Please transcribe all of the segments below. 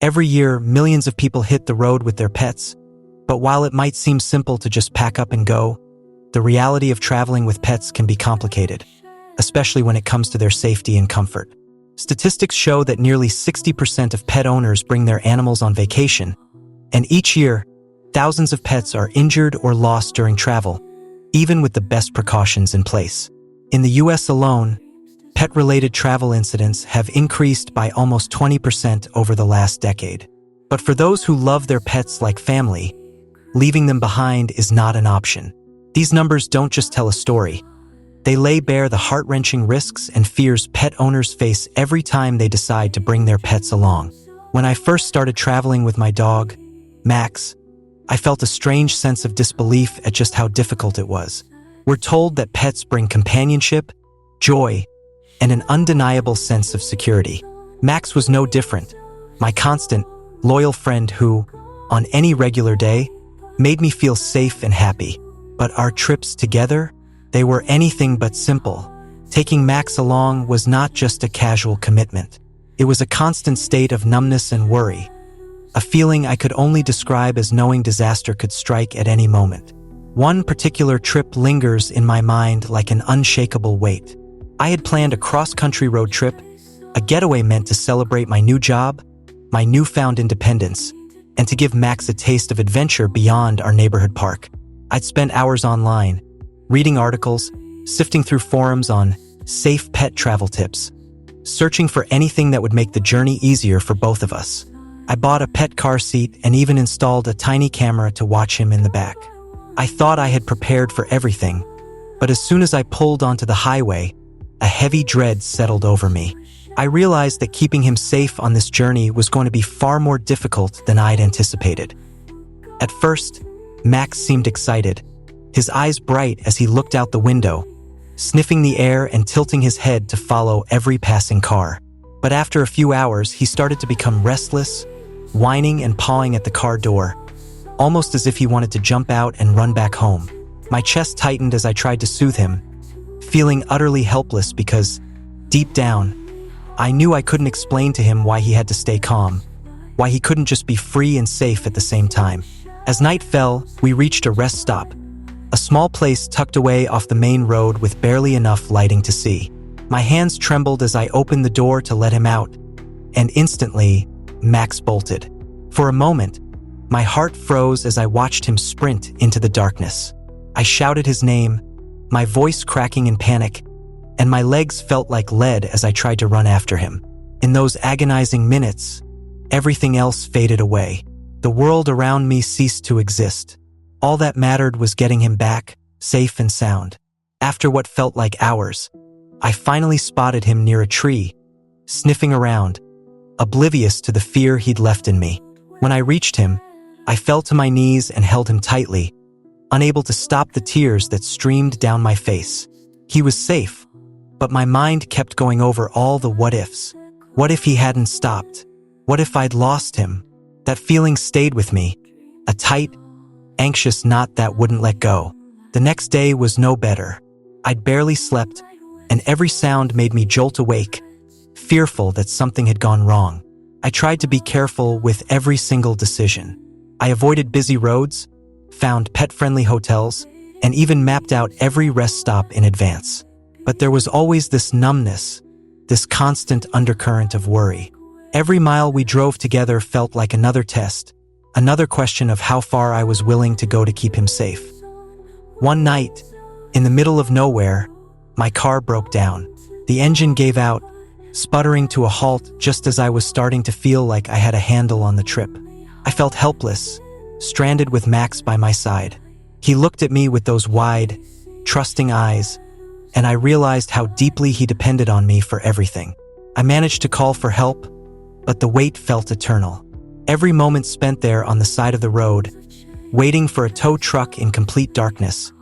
Every year, millions of people hit the road with their pets, but while it might seem simple to just pack up and go, the reality of traveling with pets can be complicated, especially when it comes to their safety and comfort. Statistics show that nearly 60% of pet owners bring their animals on vacation, and each year, thousands of pets are injured or lost during travel, even with the best precautions in place. In the US alone, pet-related travel incidents have increased by almost 20% over the last decade. But for those who love their pets like family, leaving them behind is not an option. These numbers don't just tell a story. They lay bare the heart-wrenching risks and fears pet owners face every time they decide to bring their pets along. When I first started traveling with my dog, Max, I felt a strange sense of disbelief at just how difficult it was. We're told that pets bring companionship, joy, and an undeniable sense of security. Max was no different, my constant, loyal friend who, on any regular day, made me feel safe and happy. But our trips together, they were anything but simple. Taking Max along was not just a casual commitment. It was a constant state of numbness and worry, a feeling I could only describe as knowing disaster could strike at any moment. One particular trip lingers in my mind like an unshakable weight. I had planned a cross-country road trip, a getaway meant to celebrate my new job, my newfound independence, and to give Max a taste of adventure beyond our neighborhood park. I'd spent hours online, reading articles, sifting through forums on safe pet travel tips, searching for anything that would make the journey easier for both of us. I bought a pet car seat and even installed a tiny camera to watch him in the back. I thought I had prepared for everything, but as soon as I pulled onto the highway, a heavy dread settled over me. I realized that keeping him safe on this journey was going to be far more difficult than I'd anticipated. At first, Max seemed excited, his eyes bright as he looked out the window, sniffing the air and tilting his head to follow every passing car. But after a few hours, he started to become restless, whining and pawing at the car door, almost as if he wanted to jump out and run back home. My chest tightened as I tried to soothe him, feeling utterly helpless because, deep down, I knew I couldn't explain to him why he had to stay calm, why he couldn't just be free and safe at the same time. As night fell, we reached a rest stop, a small place tucked away off the main road with barely enough lighting to see. My hands trembled as I opened the door to let him out, and instantly, Max bolted. For a moment, my heart froze as I watched him sprint into the darkness. I shouted his name, my voice cracking in panic, and my legs felt like lead as I tried to run after him. In those agonizing minutes, everything else faded away. The world around me ceased to exist. All that mattered was getting him back, safe and sound. After what felt like hours, I finally spotted him near a tree, sniffing around, oblivious to the fear he'd left in me. When I reached him, I fell to my knees and held him tightly, unable to stop the tears that streamed down my face. He was safe, but my mind kept going over all the what-ifs. What if he hadn't stopped? What if I'd lost him? That feeling stayed with me, a tight, anxious knot that wouldn't let go. The next day was no better. I'd barely slept, and every sound made me jolt awake, fearful that something had gone wrong. I tried to be careful with every single decision. I avoided busy roads, found pet-friendly hotels, and even mapped out every rest stop in advance. But there was always this numbness, this constant undercurrent of worry. Every mile we drove together felt like another test, another question of how far I was willing to go to keep him safe. One night, in the middle of nowhere, my car broke down. The engine gave out, sputtering to a halt just as I was starting to feel like I had a handle on the trip. I felt helpless, stranded with Max by my side. He looked at me with those wide, trusting eyes, and I realized how deeply he depended on me for everything. I managed to call for help, but the wait felt eternal. Every moment spent there on the side of the road, waiting for a tow truck in complete darkness,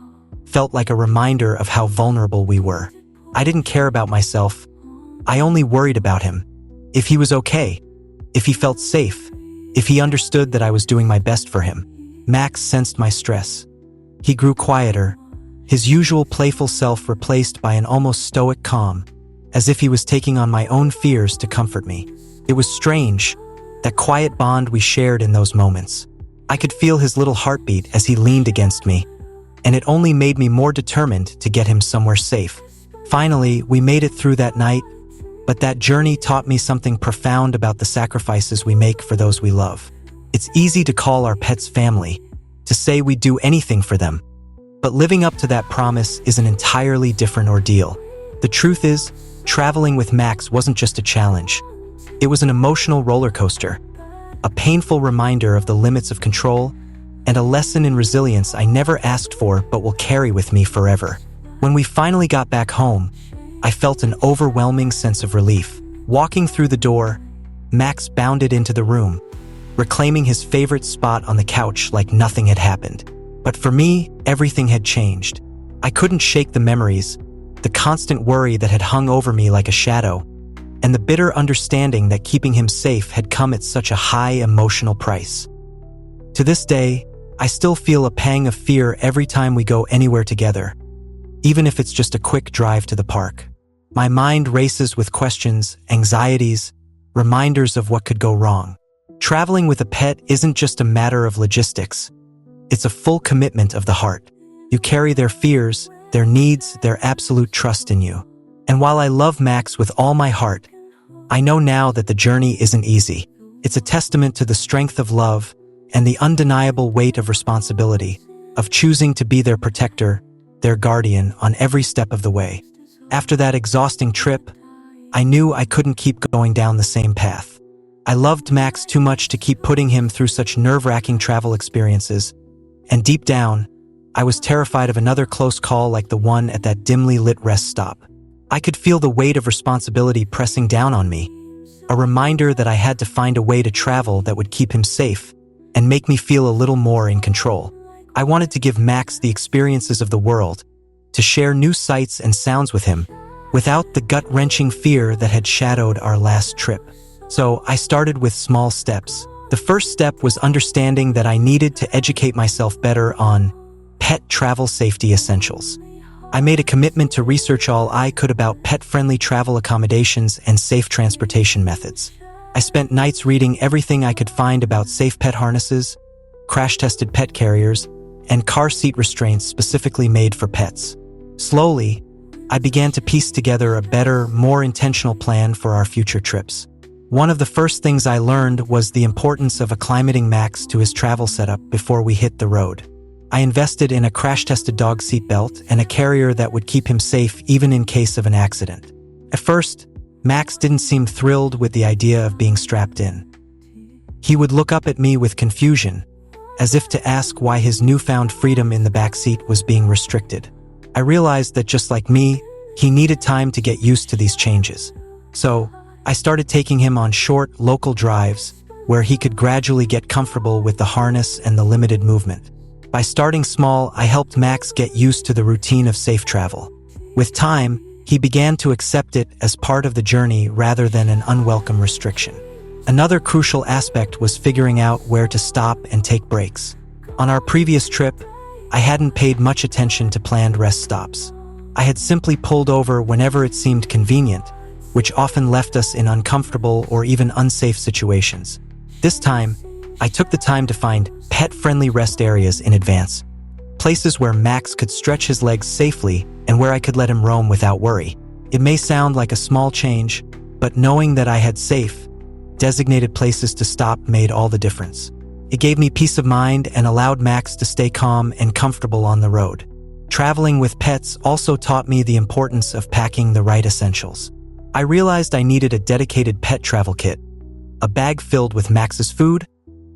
felt like a reminder of how vulnerable we were. I didn't care about myself. I only worried about him. If he was okay, if he felt safe, if he understood that I was doing my best for him. Max sensed my stress. He grew quieter, his usual playful self replaced by an almost stoic calm, as if he was taking on my own fears to comfort me. It was strange, that quiet bond we shared in those moments. I could feel his little heartbeat as he leaned against me, and it only made me more determined to get him somewhere safe. Finally, we made it through that night, but that journey taught me something profound about the sacrifices we make for those we love. It's easy to call our pets family, to say we'd do anything for them, but living up to that promise is an entirely different ordeal. The truth is, traveling with Max wasn't just a challenge. It was an emotional roller coaster, a painful reminder of the limits of control, and a lesson in resilience I never asked for but will carry with me forever. When we finally got back home, I felt an overwhelming sense of relief. Walking through the door, Max bounded into the room, reclaiming his favorite spot on the couch like nothing had happened. But for me, everything had changed. I couldn't shake the memories, the constant worry that had hung over me like a shadow, and the bitter understanding that keeping him safe had come at such a high emotional price. To this day, I still feel a pang of fear every time we go anywhere together, even if it's just a quick drive to the park. My mind races with questions, anxieties, reminders of what could go wrong. Traveling with a pet isn't just a matter of logistics. It's a full commitment of the heart. You carry their fears, their needs, their absolute trust in you. And while I love Max with all my heart, I know now that the journey isn't easy. It's a testament to the strength of love and the undeniable weight of responsibility, of choosing to be their protector, their guardian on every step of the way. After that exhausting trip, I knew I couldn't keep going down the same path. I loved Max too much to keep putting him through such nerve-wracking travel experiences, and deep down, I was terrified of another close call like the one at that dimly lit rest stop. I could feel the weight of responsibility pressing down on me, a reminder that I had to find a way to travel that would keep him safe and make me feel a little more in control. I wanted to give Max the experiences of the world, to share new sights and sounds with him, without the gut-wrenching fear that had shadowed our last trip. So I started with small steps. The first step was understanding that I needed to educate myself better on pet travel safety essentials. I made a commitment to research all I could about pet-friendly travel accommodations and safe transportation methods. I spent nights reading everything I could find about safe pet harnesses, crash-tested pet carriers, and car seat restraints specifically made for pets. Slowly, I began to piece together a better, more intentional plan for our future trips. One of the first things I learned was the importance of acclimating Max to his travel setup before we hit the road. I invested in a crash-tested dog seat belt and a carrier that would keep him safe even in case of an accident. At first, Max didn't seem thrilled with the idea of being strapped in. He would look up at me with confusion, as if to ask why his newfound freedom in the back seat was being restricted. I realized that just like me, he needed time to get used to these changes. So, I started taking him on short, local drives where he could gradually get comfortable with the harness and the limited movement. By starting small, I helped Max get used to the routine of safe travel. With time, he began to accept it as part of the journey rather than an unwelcome restriction. Another crucial aspect was figuring out where to stop and take breaks. On our previous trip, I hadn't paid much attention to planned rest stops. I had simply pulled over whenever it seemed convenient, which often left us in uncomfortable or even unsafe situations. This time, I took the time to find pet-friendly rest areas in advance, places where Max could stretch his legs safely and where I could let him roam without worry. It may sound like a small change, but knowing that I had safe, designated places to stop made all the difference. It gave me peace of mind and allowed Max to stay calm and comfortable on the road. Traveling with pets also taught me the importance of packing the right essentials. I realized I needed a dedicated pet travel kit, a bag filled with Max's food,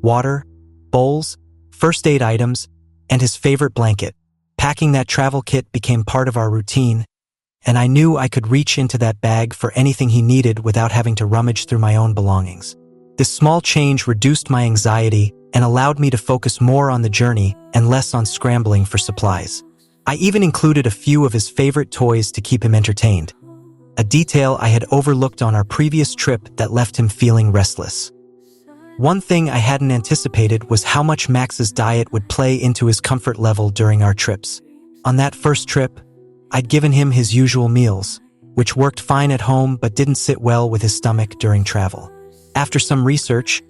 water, bowls, first aid items, and his favorite blanket. Packing that travel kit became part of our routine, and I knew I could reach into that bag for anything he needed without having to rummage through my own belongings. This small change reduced my anxiety and allowed me to focus more on the journey and less on scrambling for supplies. I even included a few of his favorite toys to keep him entertained, a detail I had overlooked on our previous trip that left him feeling restless. One thing I hadn't anticipated was how much Max's diet would play into his comfort level during our trips. On that first trip, I'd given him his usual meals, which worked fine at home but didn't sit well with his stomach during travel. After some research,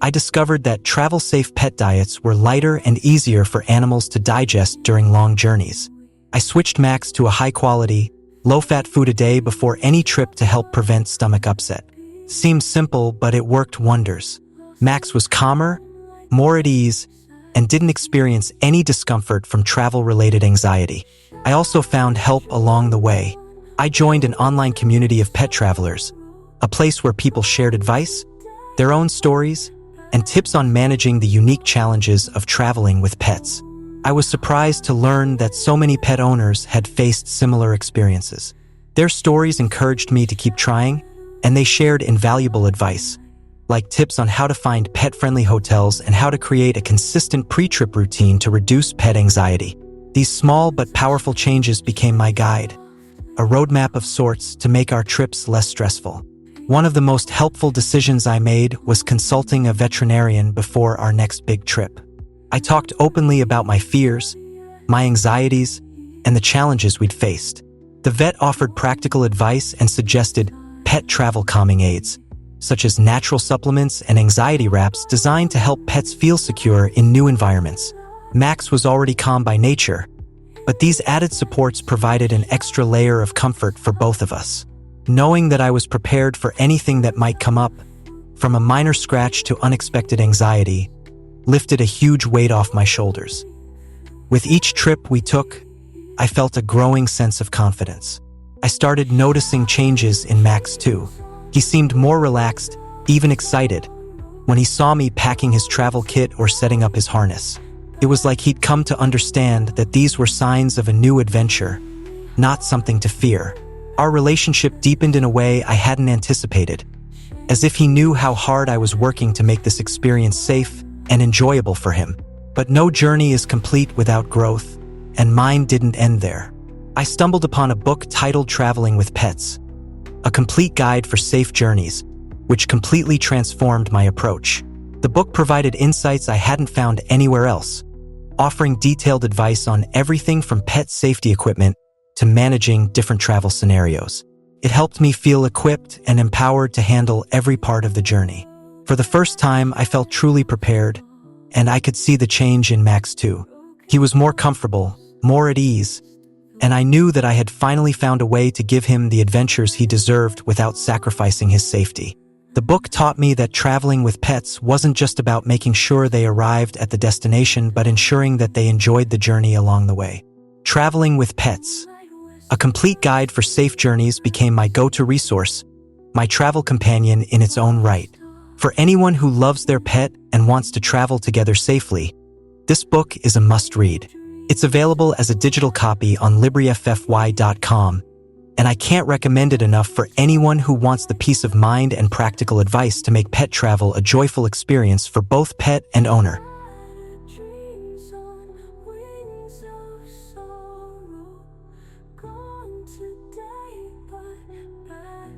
I discovered that travel-safe pet diets were lighter and easier for animals to digest during long journeys. I switched Max to a high-quality, low-fat food a day before any trip to help prevent stomach upset. Seemed simple, but it worked wonders. Max was calmer, more at ease, and didn't experience any discomfort from travel-related anxiety. I also found help along the way. I joined an online community of pet travelers, a place where people shared advice, their own stories, and tips on managing the unique challenges of traveling with pets. I was surprised to learn that so many pet owners had faced similar experiences. Their stories encouraged me to keep trying, and they shared invaluable advice, like tips on how to find pet-friendly hotels and how to create a consistent pre-trip routine to reduce pet anxiety. These small but powerful changes became my guide, a roadmap of sorts to make our trips less stressful. One of the most helpful decisions I made was consulting a veterinarian before our next big trip. I talked openly about my fears, my anxieties, and the challenges we'd faced. The vet offered practical advice and suggested pet travel calming aids, such as natural supplements and anxiety wraps designed to help pets feel secure in new environments. Max was already calm by nature, but these added supports provided an extra layer of comfort for both of us. Knowing that I was prepared for anything that might come up, from a minor scratch to unexpected anxiety, lifted a huge weight off my shoulders. With each trip we took, I felt a growing sense of confidence. I started noticing changes in Max too. He seemed more relaxed, even excited, when he saw me packing his travel kit or setting up his harness. It was like he'd come to understand that these were signs of a new adventure, not something to fear. Our relationship deepened in a way I hadn't anticipated, as if he knew how hard I was working to make this experience safe and enjoyable for him. But no journey is complete without growth, and mine didn't end there. I stumbled upon a book titled Traveling with Pets, a complete guide for safe journeys, which completely transformed my approach. The book provided insights I hadn't found anywhere else, offering detailed advice on everything from pet safety equipment to managing different travel scenarios. It helped me feel equipped and empowered to handle every part of the journey. For the first time, I felt truly prepared, and I could see the change in Max too. He was more comfortable, more at ease, and I knew that I had finally found a way to give him the adventures he deserved without sacrificing his safety. The book taught me that traveling with pets wasn't just about making sure they arrived at the destination, but ensuring that they enjoyed the journey along the way. Traveling with Pets, a complete guide for safe journeys, became my go-to resource, my travel companion in its own right. For anyone who loves their pet and wants to travel together safely, this book is a must-read. It's available as a digital copy on LibriFFY.com, and I can't recommend it enough for anyone who wants the peace of mind and practical advice to make pet travel a joyful experience for both pet and owner.